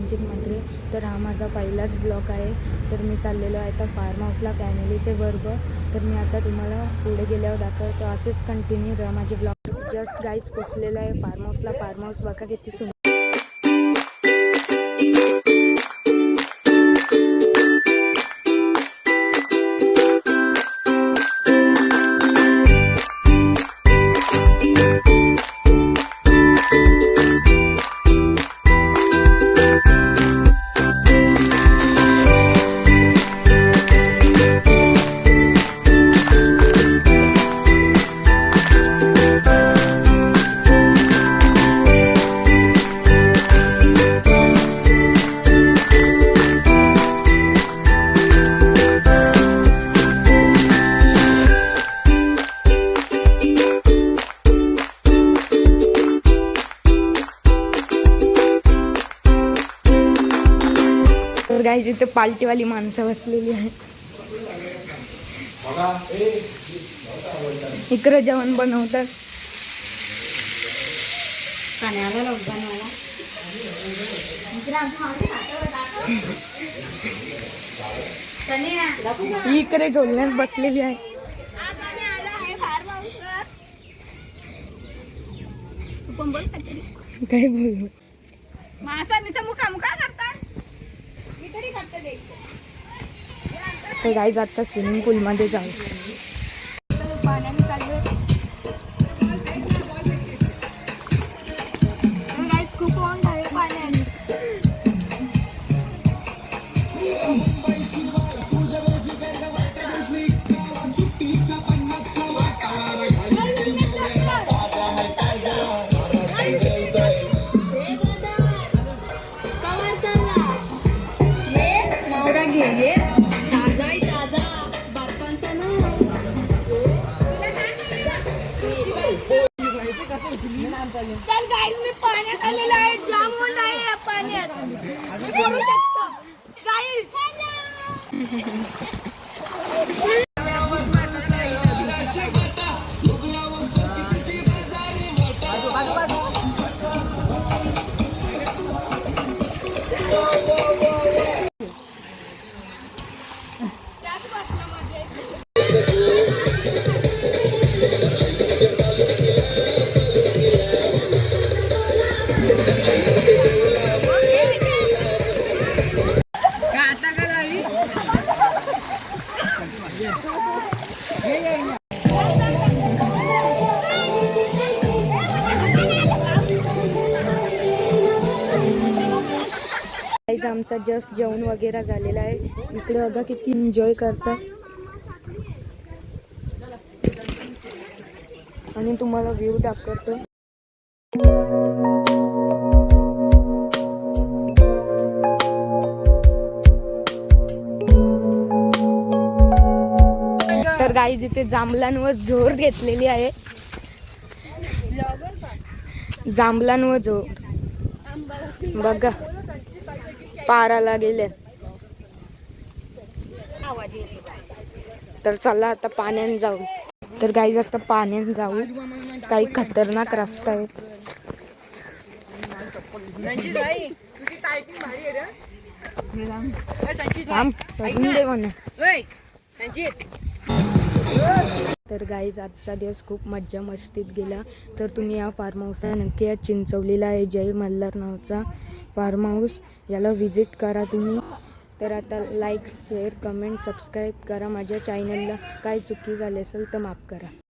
नाशिकमध्ये. तर हा माझा पहिलाच ब्लॉग आहे. तर मी चाललेलो आहे आता फार्म हाऊसला फॅमिलीचे बरोबर. तर मी आता तुम्हाला पुढे गेल्यावर दाखवतो. असेच कंटिन्यू राहा माझे ब्लॉग. जस्ट गाईच पोचलेलं आहे फार्म हाऊसला. फार्म हाऊस बघा किती सुंदर. तर गाईज इथे पालटीवाली माणसं बसलेली आहेत. इकडे जेवण बनवतात. इकडे झोलण्यात बसलेली आहे. काय बोलू तर गाईज आता स्विमिंग पूल मध्ये जाऊ. खूप ओंड आहे पाण्यात. घे ताजा ताजा बापांचा ना. चल गाईज मी पाण्यात आलेला आहे. जाम ओंड आहे या पाण्यात. मी बोलू शकतो गाईज. आमचा जस्ट जेवण वगैरे झालेला आहे. इकडे बघा किती एन्जॉय करतात. आणि तुम्हाला व्ह्यू दाखवतो. तर गाईज इथे जांभळांवर जोर घेतलेली आहे. जांभळांवर जोर बघा पाराला गेले. तर चला आता पाण्यात जाऊ. तर गाईज आता पाण्यात जाऊ. काही खतरनाक रस्ता आहे. तर गाईज आजचा दिवस खूप मज्जा मस्तीत गेला. तर तुम्ही या फार्म हाऊसला नक्की या चिंचवलीला आहे जय मल्हार नावचा फार्म हाऊस. याला व्हिजिट करा तुम्ही. तर आता लाईक शेअर कमेंट सबस्क्राईब करा. माझ्या चॅनलला काय चुकी झाली असेल तर माफ करा.